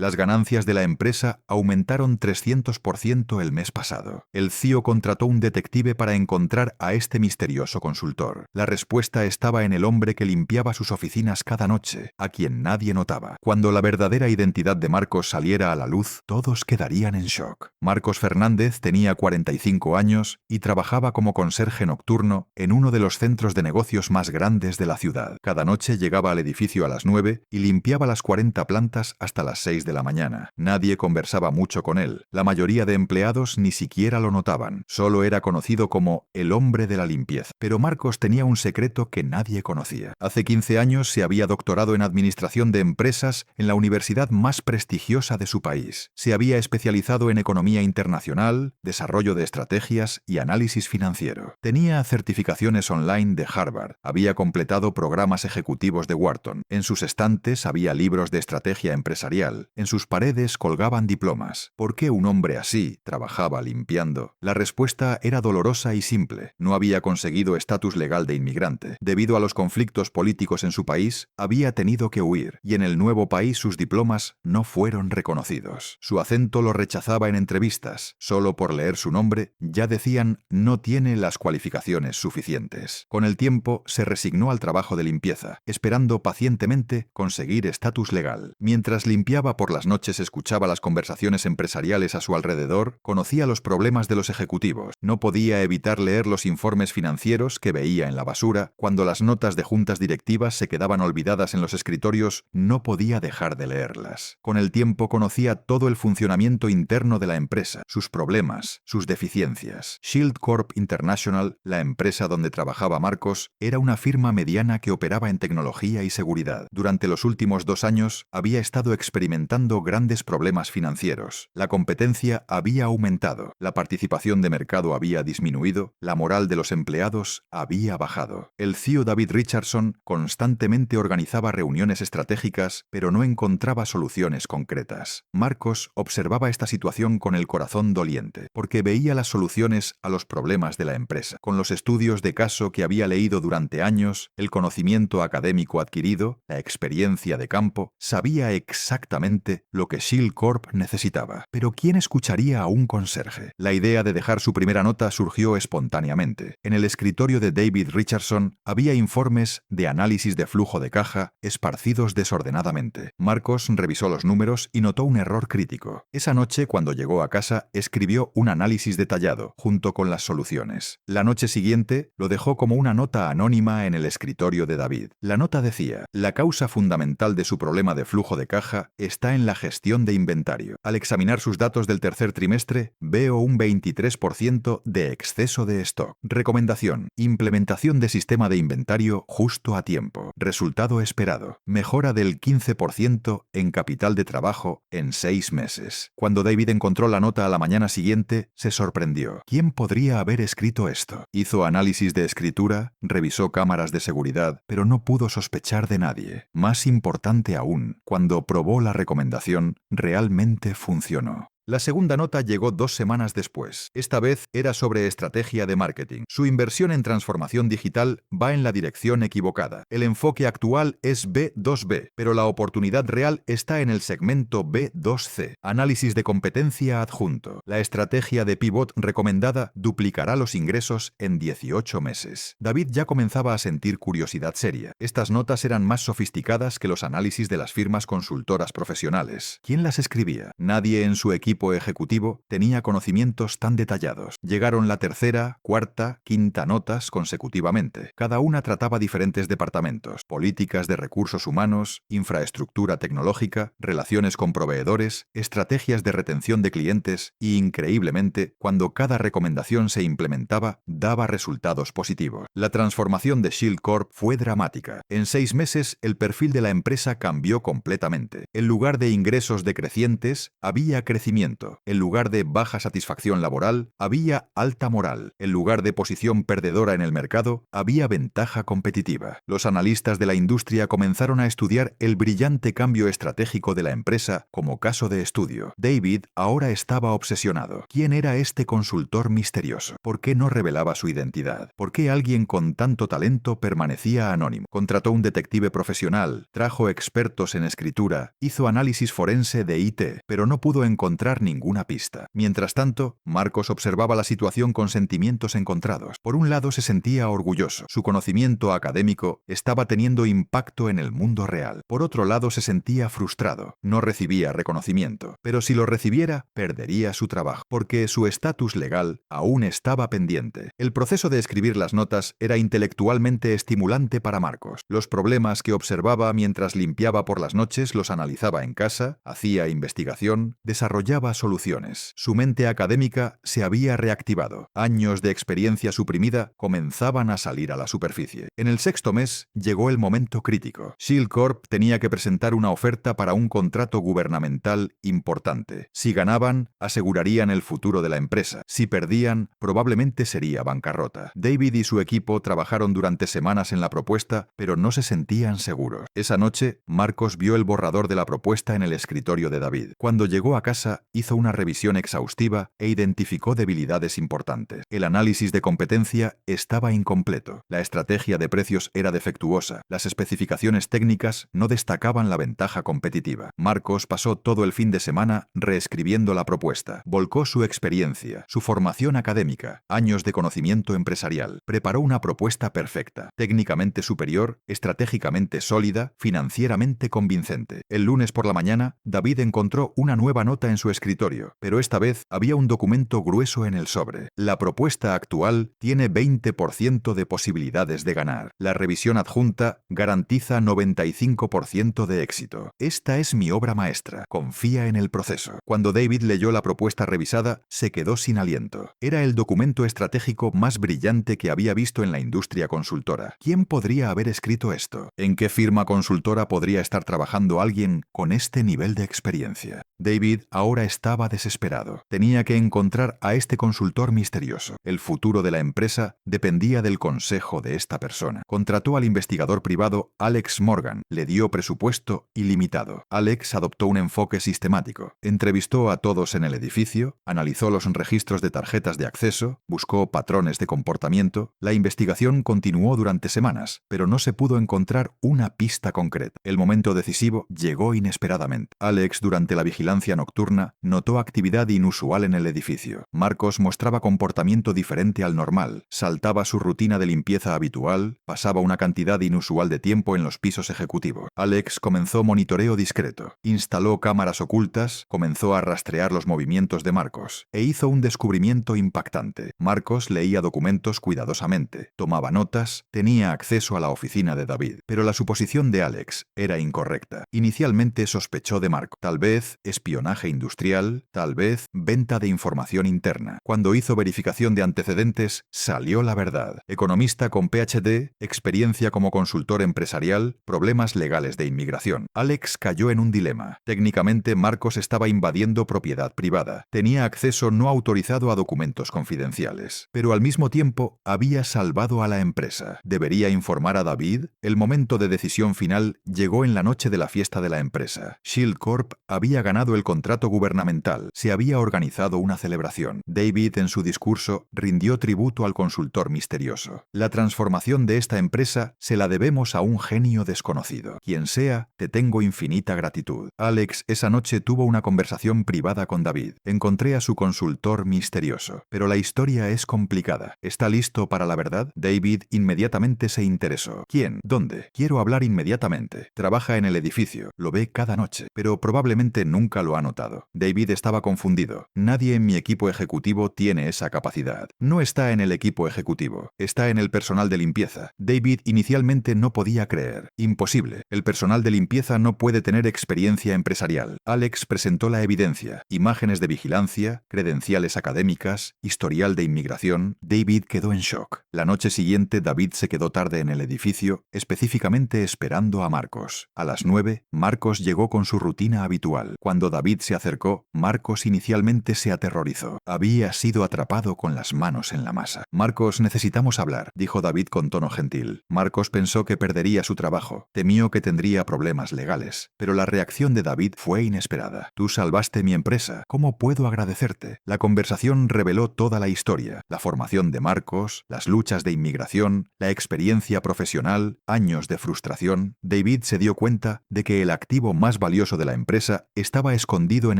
Las ganancias de la empresa aumentaron 300% el mes pasado. El CEO contrató un detective para encontrar a este misterioso consultor. La respuesta estaba en el hombre que limpiaba sus oficinas cada noche, a quien nadie notaba. Cuando la verdadera identidad de Marcos saliera a la luz, todos quedarían en shock. Marcos Fernández tenía 45 años y trabajaba como conserje nocturno en uno de los centros de negocios más grandes de la ciudad. Cada noche llegaba al edificio a las 9 y limpiaba las 40 plantas hasta las 6 de la mañana. Nadie conversaba mucho con él. La mayoría de empleados ni siquiera lo notaban. Solo era conocido como el hombre de la limpieza. Pero Marcos tenía un secreto que nadie conocía. Hace 15 años se había doctorado en administración de empresas en la universidad más prestigiosa de su país. Se había especializado en economía internacional, desarrollo de estrategias y análisis financiero. Tenía certificaciones online de Harvard. Había completado programas ejecutivos de Wharton. En sus estantes había libros de estrategia empresarial. En sus paredes colgaban diplomas. ¿Por qué un hombre así trabajaba limpiando? La respuesta era dolorosa y simple. No había conseguido estatus legal de inmigrante. Debido a los conflictos políticos en su país, había tenido que huir, y en el nuevo país sus diplomas no fueron reconocidos. Su acento lo rechazaba en entrevistas. Solo por leer su nombre ya decían no tiene las cualificaciones suficientes. Con el tiempo se resignó al trabajo de limpieza, esperando pacientemente conseguir estatus legal. Mientras limpiaba por las noches escuchaba las conversaciones empresariales a su alrededor, conocía los problemas de los ejecutivos. No podía evitar leer los informes financieros que veía en la basura. Cuando las notas de juntas directivas se quedaban olvidadas en los escritorios, no podía dejar de leerlas. Con el tiempo conocía todo el funcionamiento interno de la empresa, sus problemas, sus deficiencias. Shield Corp International, la empresa donde trabajaba Marcos, era una firma mediana que operaba en tecnología y seguridad. Durante los últimos 2 años había estado experimentando grandes problemas financieros. La competencia había aumentado, la participación de mercado había disminuido, la moral de los empleados había bajado. El CEO David Richardson constantemente organizaba reuniones estratégicas, pero no encontraba soluciones concretas. Marcos observaba esta situación con el corazón doliente, porque veía las soluciones a los problemas de la empresa. Con los estudios de caso que había leído durante años, el conocimiento académico adquirido, la experiencia de campo, sabía exactamente lo que Shield Corp necesitaba. Pero ¿quién escucharía a un conserje? La idea de dejar su primera nota surgió espontáneamente. En el escritorio de David Richardson había informes de análisis de flujo de caja esparcidos desordenadamente. Marcos revisó los números y notó un error crítico. Esa noche, cuando llegó a casa, escribió un análisis detallado, junto con las soluciones. La noche siguiente, lo dejó como una nota anónima en el escritorio de David. La nota decía: la causa fundamental de su problema de flujo de caja está en la gestión de inventario. Al examinar sus datos del tercer trimestre, veo un 23% de exceso de stock. Recomendación: implementación de sistema de inventario justo a tiempo. Resultado esperado: mejora del 15% en capital de trabajo en 6 meses. Cuando David encontró la nota a la mañana siguiente, se sorprendió. ¿Quién podría haber escrito esto? Hizo análisis de escritura, revisó cámaras de seguridad, pero no pudo sospechar de nadie. Más importante aún, cuando probó la recomendación, realmente funcionó. La segunda nota llegó 2 semanas después. Esta vez era sobre estrategia de marketing. Su inversión en transformación digital va en la dirección equivocada. El enfoque actual es B2B, pero la oportunidad real está en el segmento B2C. Análisis de competencia adjunto. La estrategia de pivot recomendada duplicará los ingresos en 18 meses. David ya comenzaba a sentir curiosidad seria. Estas notas eran más sofisticadas que los análisis de las firmas consultoras profesionales. ¿Quién las escribía? Nadie en su equipo ejecutivo tenía conocimientos tan detallados. Llegaron la tercera, cuarta, quinta notas consecutivamente. Cada una trataba diferentes departamentos: políticas de recursos humanos, infraestructura tecnológica, relaciones con proveedores, estrategias de retención de clientes y, increíblemente, cuando cada recomendación se implementaba, daba resultados positivos. La transformación de Shield Corp fue dramática. En 6 meses, el perfil de la empresa cambió completamente. En lugar de ingresos decrecientes, había crecimiento. reconocimiento. En lugar de baja satisfacción laboral, había alta moral. En lugar de posición perdedora en el mercado, había ventaja competitiva. Los analistas de la industria comenzaron a estudiar el brillante cambio estratégico de la empresa como caso de estudio. David ahora estaba obsesionado. ¿Quién era este consultor misterioso? ¿Por qué no revelaba su identidad? ¿Por qué alguien con tanto talento permanecía anónimo? Contrató un detective profesional, trajo expertos en escritura, hizo análisis forense de IT, pero no pudo encontrar ninguna pista. Mientras tanto, Marcos observaba la situación con sentimientos encontrados. Por un lado, se sentía orgulloso. Su conocimiento académico estaba teniendo impacto en el mundo real. Por otro lado, se sentía frustrado. No recibía reconocimiento. Pero si lo recibiera, perdería su trabajo, porque su estatus legal aún estaba pendiente. El proceso de escribir las notas era intelectualmente estimulante para Marcos. Los problemas que observaba mientras limpiaba por las noches los analizaba en casa, hacía investigación, desarrollaba soluciones. Su mente académica se había reactivado. Años de experiencia suprimida comenzaban a salir a la superficie. En el sexto mes llegó el momento crítico. Shield Corp tenía que presentar una oferta para un contrato gubernamental importante. Si ganaban, asegurarían el futuro de la empresa. Si perdían, probablemente sería bancarrota. David y su equipo trabajaron durante semanas en la propuesta, pero no se sentían seguros. Esa noche, Marcos vio el borrador de la propuesta en el escritorio de David. Cuando llegó a casa, hizo una revisión exhaustiva e identificó debilidades importantes. El análisis de competencia estaba incompleto. La estrategia de precios era defectuosa. Las especificaciones técnicas no destacaban la ventaja competitiva. Marcos pasó todo el fin de semana reescribiendo la propuesta. Volcó su experiencia, su formación académica, años de conocimiento empresarial. Preparó una propuesta perfecta, técnicamente superior, estratégicamente sólida, financieramente convincente. El lunes por la mañana, David encontró una nueva nota en su escritorio, pero esta vez había un documento grueso en el sobre. La propuesta actual tiene 20% de posibilidades de ganar. La revisión adjunta garantiza 95% de éxito. Esta es mi obra maestra. Confía en el proceso. Cuando David leyó la propuesta revisada, se quedó sin aliento. Era el documento estratégico más brillante que había visto en la industria consultora. ¿Quién podría haber escrito esto? ¿En qué firma consultora podría estar trabajando alguien con este nivel de experiencia? David ahora estaba desesperado. Tenía que encontrar a este consultor misterioso. El futuro de la empresa dependía del consejo de esta persona. Contrató al investigador privado Alex Morgan. Le dio presupuesto ilimitado. Alex adoptó un enfoque sistemático. Entrevistó a todos en el edificio, analizó los registros de tarjetas de acceso, buscó patrones de comportamiento. La investigación continuó durante semanas, pero no se pudo encontrar una pista concreta. El momento decisivo llegó inesperadamente. Alex, durante la vigilancia nocturna, notó actividad inusual en el edificio. Marcos mostraba comportamiento diferente al normal. Saltaba su rutina de limpieza habitual, pasaba una cantidad inusual de tiempo en los pisos ejecutivos. Alex comenzó monitoreo discreto. Instaló cámaras ocultas, comenzó a rastrear los movimientos de Marcos e hizo un descubrimiento impactante. Marcos leía documentos cuidadosamente, tomaba notas, tenía acceso a la oficina de David, pero la suposición de Alex era incorrecta. Inicialmente sospechó de Marcos. Tal vez espionaje industrial, tal vez venta de información interna. Cuando hizo verificación de antecedentes, salió la verdad. Economista con PhD, experiencia como consultor empresarial, problemas legales de inmigración. Alex cayó en un dilema. Técnicamente, Marcos estaba invadiendo propiedad privada. Tenía acceso no autorizado a documentos confidenciales. Pero al mismo tiempo, había salvado a la empresa. ¿Debería informar a David? El momento de decisión final llegó en la noche de la fiesta de la empresa. Shield Corp había ganado el contrato gubernamental. Se había organizado una celebración. David, en su discurso, rindió tributo al consultor misterioso. La transformación de esta empresa se la debemos a un genio desconocido. Quien sea, te tengo infinita gratitud. Alex esa noche tuvo una conversación privada con David. Encontré a su consultor misterioso. Pero la historia es complicada. ¿Está listo para la verdad? David inmediatamente se interesó. ¿Quién? ¿Dónde? Quiero hablar inmediatamente. Trabaja en el edificio. Lo ve cada noche. Pero probablemente nunca lo ha notado. David estaba confundido. Nadie en mi equipo ejecutivo tiene esa capacidad. No está en el equipo ejecutivo. Está en el personal de limpieza. David inicialmente no podía creer. Imposible. El personal de limpieza no puede tener experiencia empresarial. Alex presentó la evidencia. Imágenes de vigilancia, credenciales académicas, historial de inmigración. David quedó en shock. La noche siguiente, David se quedó tarde en el edificio, específicamente esperando a Marcos. A las 9, Marcos llegó con su rutina habitual. Cuando David se acercó, llegó, Marcos inicialmente se aterrorizó. Había sido atrapado con las manos en la masa. Marcos, necesitamos hablar, dijo David con tono gentil. Marcos pensó que perdería su trabajo. Temió que tendría problemas legales. Pero la reacción de David fue inesperada. Tú salvaste mi empresa. ¿Cómo puedo agradecerte? La conversación reveló toda la historia. La formación de Marcos, las luchas de inmigración, la experiencia profesional, años de frustración. David se dio cuenta de que el activo más valioso de la empresa estaba escondido en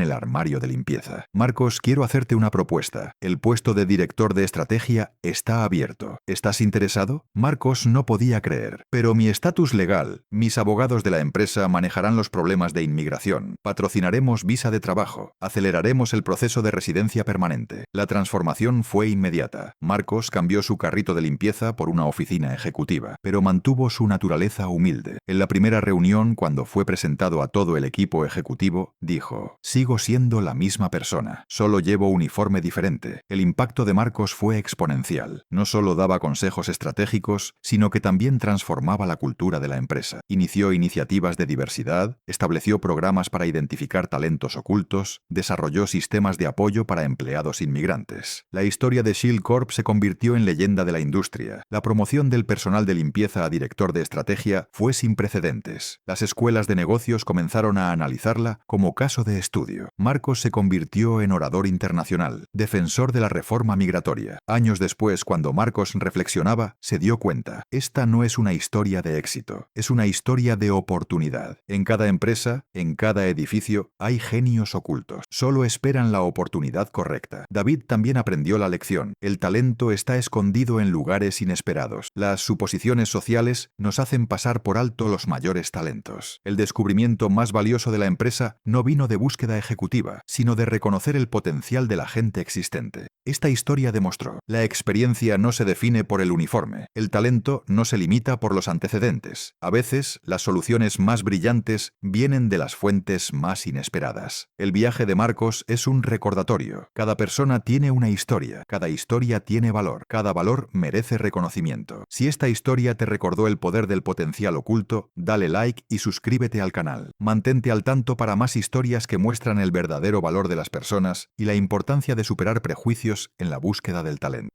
el armario de limpieza. Marcos, quiero hacerte una propuesta. El puesto de director de estrategia está abierto. ¿Estás interesado? Marcos no podía creer. Pero mi estatus legal, mis abogados de la empresa manejarán los problemas de inmigración, patrocinaremos visa de trabajo, aceleraremos el proceso de residencia permanente. La transformación fue inmediata. Marcos cambió su carrito de limpieza por una oficina ejecutiva, pero mantuvo su naturaleza humilde. En la primera reunión, cuando fue presentado a todo el equipo ejecutivo, dijo: sigo siendo la misma persona, solo llevo uniforme diferente. El impacto de Marcos fue exponencial. No solo daba consejos estratégicos, sino que también transformaba la cultura de la empresa. Inició iniciativas de diversidad, estableció programas para identificar talentos ocultos, desarrolló sistemas de apoyo para empleados inmigrantes. La historia de Shield Corp se convirtió en leyenda de la industria. La promoción del personal de limpieza a director de estrategia fue sin precedentes. Las escuelas de negocios comenzaron a analizarla como caso de estudio. Marcos se convirtió en orador internacional, defensor de la reforma migratoria. Años después, cuando Marcos reflexionaba, se dio cuenta: esta no es una historia de éxito, es una historia de oportunidad. En cada empresa, en cada edificio, hay genios ocultos. Solo esperan la oportunidad correcta. David también aprendió la lección. El talento está escondido en lugares inesperados. Las suposiciones sociales nos hacen pasar por alto los mayores talentos. El descubrimiento más valioso de la empresa no vino de búsqueda ejecutiva, sino de reconocer el potencial de la gente existente. Esta historia demostró: la experiencia no se define por el uniforme, el talento no se limita por los antecedentes. A veces, las soluciones más brillantes vienen de las fuentes más inesperadas. El viaje de Marcos es un recordatorio. Cada persona tiene una historia, cada historia tiene valor, cada valor merece reconocimiento. Si esta historia te recordó el poder del potencial oculto, dale like y suscríbete al canal. Mantente al tanto para más historias que muestran el verdadero valor de las personas y la importancia de superar prejuicios en la búsqueda del talento.